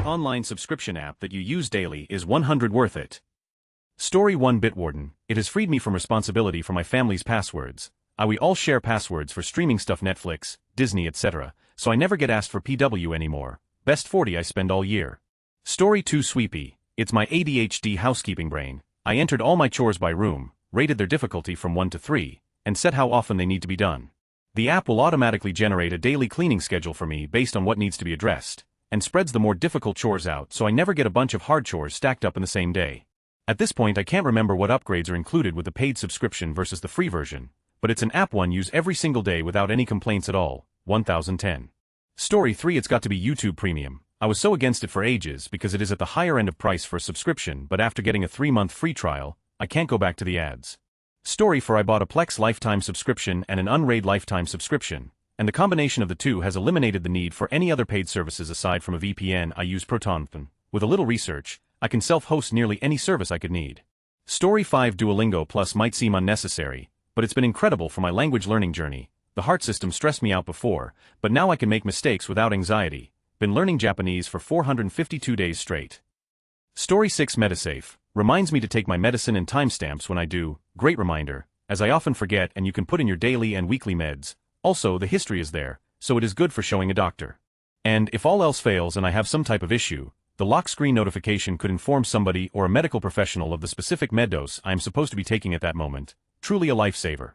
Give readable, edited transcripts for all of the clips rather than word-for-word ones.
What online subscription app that you use daily is 100 worth it? Story 1 Bitwarden. It has freed me from responsibility for my family's passwords. We all share passwords for streaming stuff, Netflix, Disney, etc., so I never get asked for PW anymore. Best 40 I spend all year. Story 2 Sweepy. It's my ADHD housekeeping brain. I entered all my chores by room, rated their difficulty from 1 to 3, and set how often they need to be done. The app will automatically generate a daily cleaning schedule for me based on what needs to be addressed, and spreads the more difficult chores out so I never get a bunch of hard chores stacked up in the same day. At this point I can't remember what upgrades are included with the paid subscription versus the free version, but it's an app one use every single day without any complaints at all. 1010. Story 3 It's got to be YouTube Premium. I was so against it for ages because it is at the higher end of price for a subscription, but after getting a 3-month free trial, I can't go back to the ads. Story 4 I bought a Plex lifetime subscription and an Unraid lifetime subscription, and the combination of the two has eliminated the need for any other paid services aside from a VPN. I use Proton. With a little research, I can self-host nearly any service I could need. Story 5 Duolingo Plus might seem unnecessary, but it's been incredible for my language learning journey. The heart system stressed me out before, but now I can make mistakes without anxiety. Been learning Japanese for 452 days straight. Story 6 Medisafe. Reminds me to take my medicine and timestamps when I do. Great reminder, as I often forget, and you can put in your daily and weekly meds. Also, the history is there, so it is good for showing a doctor. And if all else fails and I have some type of issue, the lock screen notification could inform somebody or a medical professional of the specific med dose I am supposed to be taking at that moment. Truly a lifesaver.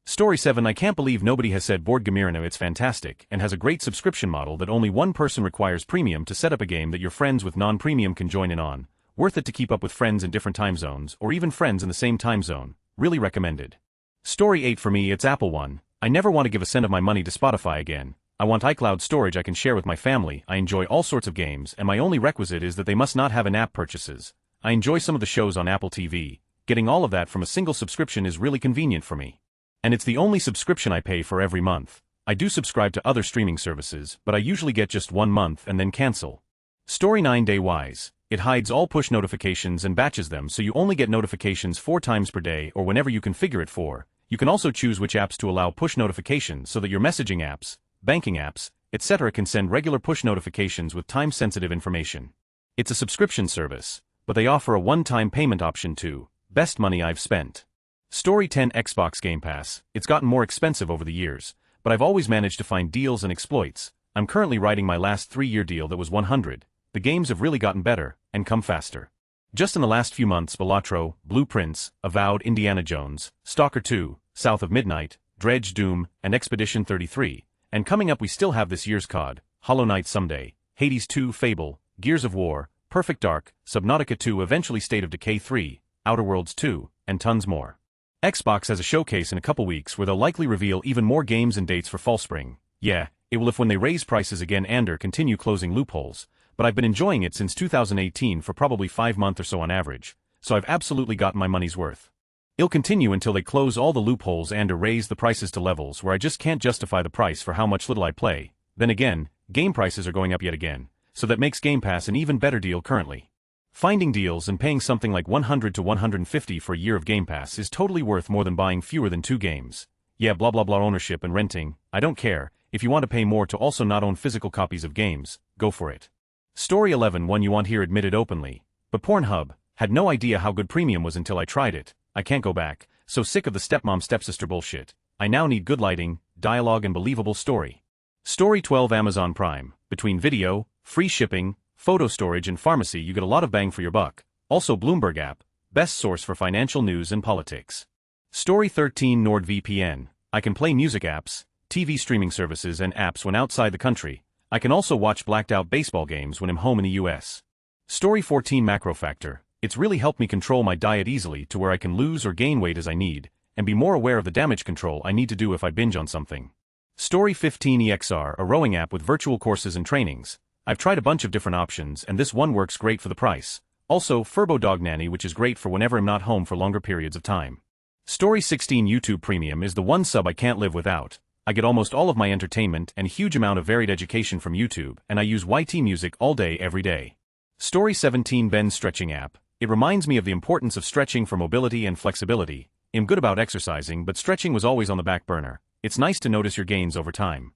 Story 7 I can't believe nobody has said Board Gamerino. It's fantastic and has a great subscription model that only one person requires premium to set up a game that your friends with non-premium can join in on. Worth it to keep up with friends in different time zones or even friends in the same time zone. Really recommended. Story 8 For me it's Apple One. I never want to give a cent of my money to Spotify again. I want iCloud storage I can share with my family. I enjoy all sorts of games and my only requisite is that they must not have in-app purchases. I enjoy some of the shows on Apple TV. Getting all of that from a single subscription is really convenient for me. And it's the only subscription I pay for every month. I do subscribe to other streaming services, but I usually get just 1 month and then cancel. Story 9 Daywise. It hides all push notifications and batches them so you only get notifications 4 times per day or whenever you configure it for. You can also choose which apps to allow push notifications so that your messaging apps, banking apps, etc. can send regular push notifications with time-sensitive information. It's a subscription service, but they offer a one-time payment option too. Best money I've spent. Story 10 Xbox Game Pass. It's gotten more expensive over the years, but I've always managed to find deals and exploits. I'm currently writing my last 3-year deal that was 100. The games have really gotten better, and come faster. Just in the last few months Balatro, Blueprints, Avowed, Indiana Jones, Stalker 2, South of Midnight, Dredge, Doom, and Expedition 33. And coming up we still have this year's COD, Hollow Knight someday, Hades 2, Fable, Gears of War, Perfect Dark, Subnautica 2, eventually State of Decay 3, Outer Worlds 2, and tons more. Xbox has a showcase in a couple weeks where they'll likely reveal even more games and dates for fall spring. Yeah, it will if when they raise prices again and/or continue closing loopholes, but I've been enjoying it since 2018 for probably 5 months or so on average, so I've absolutely gotten my money's worth. It'll continue until they close all the loopholes and/or raise the prices to levels where I just can't justify the price for how much little I play. Then again, game prices are going up yet again, so that makes Game Pass an even better deal currently. Finding deals and paying something like $100 to $150 for a year of Game Pass is totally worth more than buying fewer than 2 games. Yeah, blah blah blah, ownership and renting, I don't care. If you want to pay more to also not own physical copies of games, go for it. Story 11 One you want here admitted openly, but Pornhub, had no idea how good premium was until I tried it. I can't go back, so sick of the stepmom stepsister bullshit. I now need good lighting, dialogue and believable story. Story 12 Amazon Prime. Between video, free shipping, photo storage and pharmacy you get a lot of bang for your buck. Also Bloomberg app, best source for financial news and politics. Story 13 NordVPN. I can play music apps, TV streaming services and apps when outside the country. I can also watch blacked out baseball games when I'm home in the US. Story 14 Macro Factor. It's really helped me control my diet easily to where I can lose or gain weight as I need, and be more aware of the damage control I need to do if I binge on something. Story 15 EXR, a rowing app with virtual courses and trainings. I've tried a bunch of different options and this one works great for the price. Also Furbo Dog Nanny, which is great for whenever I'm not home for longer periods of time. Story 16 YouTube Premium is the one sub I can't live without. I get almost all of my entertainment and huge amount of varied education from YouTube, and I use YT Music all day every day. Story 17 Ben's Stretching app. It reminds me of the importance of stretching for mobility and flexibility. I'm good about exercising, but stretching was always on the back burner. It's nice to notice your gains over time.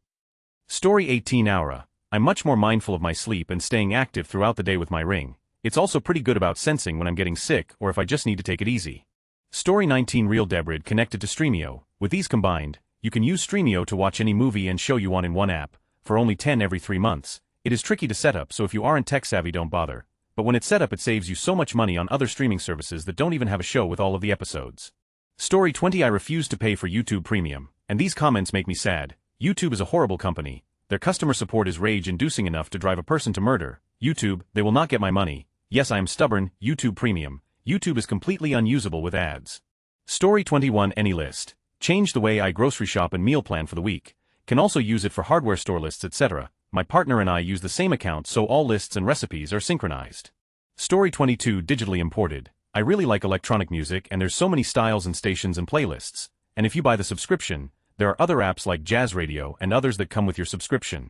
Story 18 Aura. I'm much more mindful of my sleep and staying active throughout the day with my Ring. It's also pretty good about sensing when I'm getting sick or if I just need to take it easy. Story 19 Real Debrid connected to Streamio. With these combined, you can use Streamio to watch any movie and show you want in one app, for only 10 every 3 months. It is tricky to set up, so if you aren't tech savvy, don't bother. But when it's set up, it saves you so much money on other streaming services that don't even have a show with all of the episodes. Story 20 I refuse to pay for YouTube Premium, and these comments make me sad. YouTube is a horrible company. Their customer support is rage-inducing enough to drive a person to murder. YouTube, they will not get my money. Yes, I am stubborn. YouTube Premium. YouTube is completely unusable with ads. Story 21 AnyList. Change the way I grocery shop and meal plan for the week. Can also use it for hardware store lists, etc. My partner and I use the same account, so all lists and recipes are synchronized. Story 22 Digitally imported. I really like electronic music, and there's so many styles and stations and playlists. And if you buy the subscription, there are other apps like Jazz Radio and others that come with your subscription.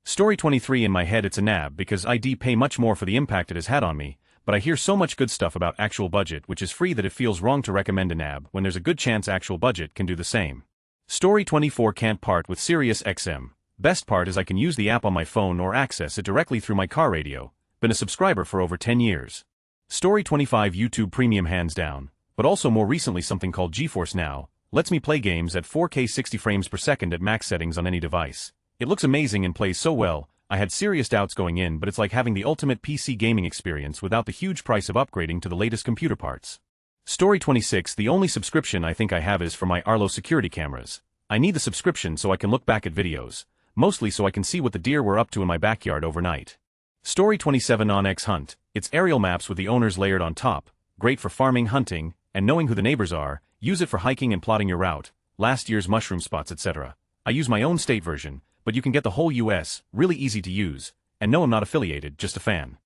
Story 23 In my head it's a nab because I pay much more for the impact it has had on me, but I hear so much good stuff about Actual Budget, which is free, that it feels wrong to recommend a nab when there's a good chance Actual Budget can do the same. Story 24 Can't part with Sirius XM. Best part is I can use the app on my phone or access it directly through my car radio. Been a subscriber for over 10 years. Story 25 YouTube Premium hands down, but also more recently something called GeForce Now lets me play games at 4K 60 frames per second at max settings on any device. It looks amazing and plays so well. I had serious doubts going in, but it's like having the ultimate PC gaming experience without the huge price of upgrading to the latest computer parts. Story 26 The only subscription I think I have is for my Arlo security cameras. I need the subscription so I can look back at videos, mostly so I can see what the deer were up to in my backyard overnight. Story 27 OnX Hunt. It's aerial maps with the owners layered on top, great for farming, hunting, and knowing who the neighbors are. Use it for hiking and plotting your route, last year's mushroom spots, etc. I use my own state version, but you can get the whole US, really easy to use, and no, I'm not affiliated, just a fan.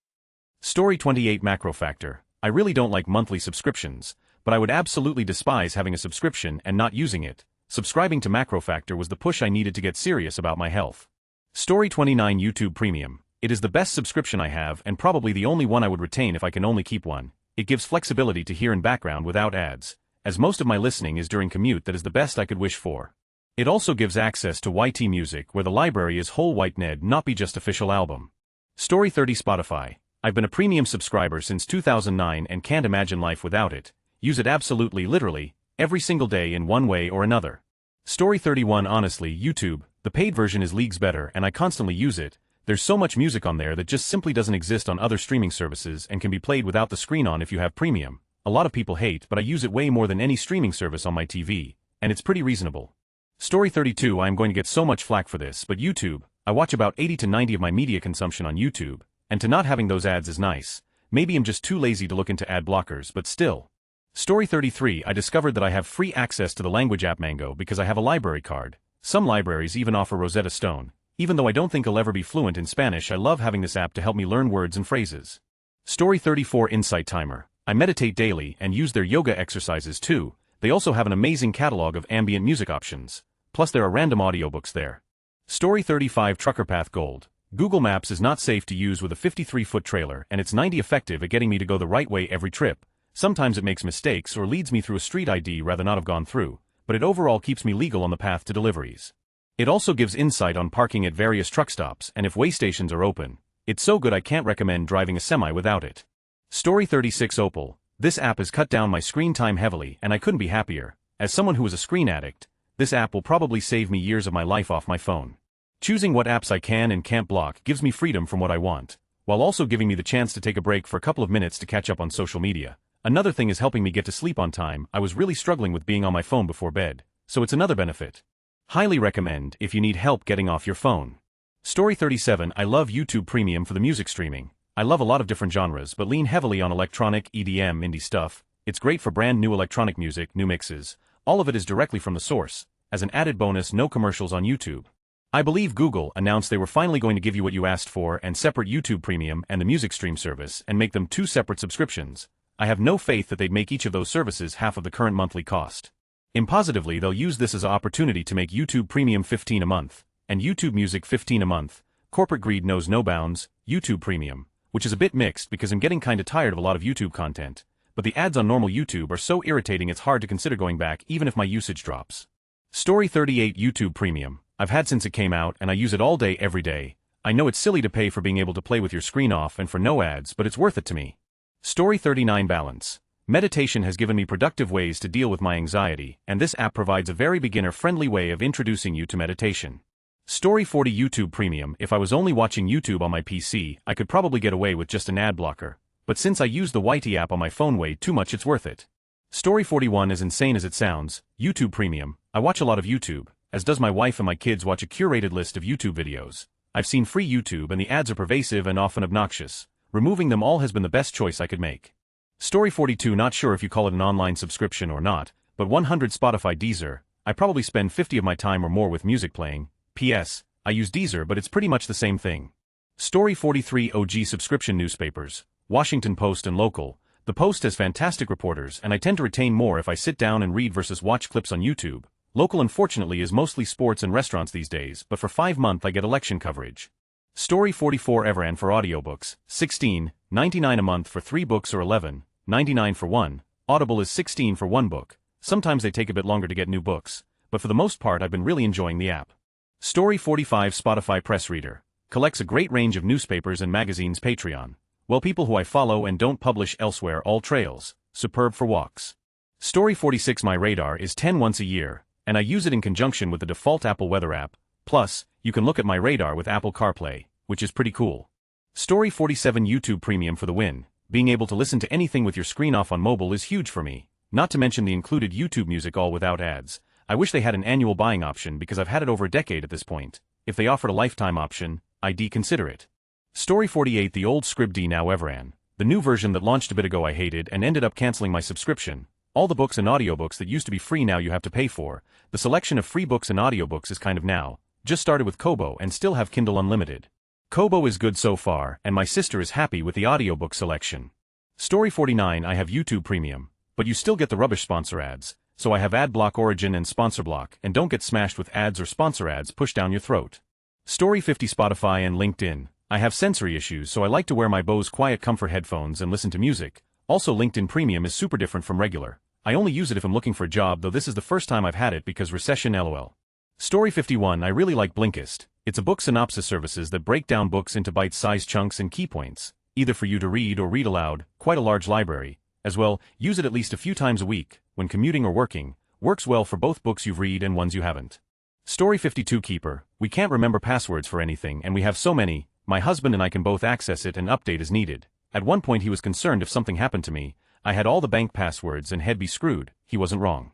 Story 28 Macro Factor. I really don't like monthly subscriptions, but I would absolutely despise having a subscription and not using it. Subscribing to Macro Factor was the push I needed to get serious about my health. Story 29 YouTube Premium. It is the best subscription I have and probably the only one I would retain if I can only keep one. It gives flexibility to hear in background without ads. As most of my listening is during commute, that is the best I could wish for. It also gives access to YT Music, where the library is whole white Ned, not be just official album. Story 30 Spotify. I've been a premium subscriber since 2009 and can't imagine life without it. Use it absolutely, literally, every single day in one way or another. Story 31 Honestly, YouTube, the paid version is leagues better and I constantly use it. There's so much music on there that just simply doesn't exist on other streaming services and can be played without the screen on if you have premium. A lot of people hate, but I use it way more than any streaming service on my TV, and it's pretty reasonable. Story 32 I am going to get so much flack for this, but YouTube, I watch about 80 to 90 of my media consumption on YouTube, and to not having those ads is nice. Maybe I'm just too lazy to look into ad blockers, but still. Story 33 I discovered that I have free access to the language app Mango because I have a library card. Some libraries even offer Rosetta Stone. Even though I don't think I'll ever be fluent in Spanish, I love having this app to help me learn words and phrases. Story 34 Insight Timer. I meditate daily and use their yoga exercises too. They also have an amazing catalog of ambient music options. Plus there are random audiobooks there. Story 35 Trucker Path Gold. Google Maps is not safe to use with a 53-foot trailer, and it's 90 effective at getting me to go the right way every trip. Sometimes it makes mistakes or leads me through a street I'd rather not have gone through, but it overall keeps me legal on the path to deliveries. It also gives insight on parking at various truck stops and if way stations are open. It's so good I can't recommend driving a semi without it. Story 36 Opal. This app has cut down my screen time heavily and I couldn't be happier. As someone who is a screen addict, this app will probably save me years of my life off my phone. Choosing what apps I can and can't block gives me freedom from what I want, while also giving me the chance to take a break for a couple of minutes to catch up on social media. Another thing is helping me get to sleep on time. I was really struggling with being on my phone before bed, so it's another benefit. Highly recommend if you need help getting off your phone. Story 37 I love YouTube Premium for the music streaming. I love a lot of different genres but lean heavily on electronic, EDM, indie stuff. It's great for brand new electronic music, new mixes. All of it is directly from the source. As an added bonus, no commercials on YouTube. I believe Google announced they were finally going to give you what you asked for and separate YouTube Premium and the music stream service and make them two separate subscriptions. I have no faith that they'd make each of those services half of the current monthly cost. Impositively, they'll use this as an opportunity to make YouTube Premium $15 a month, and YouTube Music $15 a month. Corporate greed knows no bounds. YouTube Premium, which is a bit mixed because I'm getting kinda tired of a lot of YouTube content, but the ads on normal YouTube are so irritating it's hard to consider going back even if my usage drops. Story 38 YouTube Premium. I've had since it came out and I use it all day every day. I know it's silly to pay for being able to play with your screen off and for no ads, but it's worth it to me. Story 39 Balance. Meditation has given me productive ways to deal with my anxiety, and this app provides a very beginner-friendly way of introducing you to meditation. Story 40 YouTube Premium. If I was only watching YouTube on my PC, I could probably get away with just an ad blocker, but since I use the Whitey app on my phone way too much, it's worth it. Story 41 As insane as it sounds, YouTube Premium. I watch a lot of YouTube, as does my wife, and my kids watch a curated list of YouTube videos. I've seen free YouTube and the ads are pervasive and often obnoxious. Removing them all has been the best choice I could make. Story 42 Not sure if you call it an online subscription or not, but 100 Spotify Deezer. I probably spend 50 of my time or more with music playing. P.S. I use Deezer, but it's pretty much the same thing. Story 43 OG Subscription Newspapers. Washington Post and Local. The Post has fantastic reporters, and I tend to retain more if I sit down and read versus watch clips on YouTube. Local unfortunately is mostly sports and restaurants these days, but for 5 months I get election coverage. Story 44 Everand for audiobooks. $16.99 a month for 3 books or $11.99 for 1. Audible is $16 for 1 book. Sometimes they take a bit longer to get new books, but for the most part I've been really enjoying the app. Story 45 Spotify Press Reader. Collects a great range of newspapers and magazines. Patreon. Well, people who I follow and don't publish elsewhere. All trails. Superb for walks. Story 46 My Radar is 10 once a year, and I use it in conjunction with the default Apple Weather app. Plus, you can look at my radar with Apple CarPlay, which is pretty cool. Story 47 YouTube Premium for the win. Being able to listen to anything with your screen off on mobile is huge for me, not to mention the included YouTube music all without ads. I wish they had an annual buying option because I've had it over a decade at this point. If they offered a lifetime option, I'd consider it. Story 48 The old Scribd now Everand. The new version that launched a bit ago I hated and ended up canceling my subscription. All the books and audiobooks that used to be free now you have to pay for. The selection of free books and audiobooks is kind of now. Just started with Kobo and still have Kindle Unlimited. Kobo is good so far, and my sister is happy with the audiobook selection. Story 49 I have YouTube Premium, but you still get the rubbish sponsor ads, so I have AdBlock Origin and Sponsor Block and don't get smashed with ads or sponsor ads pushed down your throat. Story 50 Spotify and LinkedIn. I have sensory issues, so I like to wear my Bose Quiet Comfort headphones and listen to music. Also, LinkedIn Premium is super different from regular. I only use it if I'm looking for a job, though this is the first time I've had it because recession lol. Story 51 I really like Blinkist. It's a book synopsis services that break down books into bite-sized chunks and key points, either for you to read or read aloud. Quite a large library. As well, use it at least a few times a week, when commuting or working. Works well for both books you've read and ones you haven't. Story 52 Keeper. We can't remember passwords for anything and we have so many. My husband and I can both access it and update as needed. At one point he was concerned if something happened to me, I had all the bank passwords and he'd be screwed. He wasn't wrong.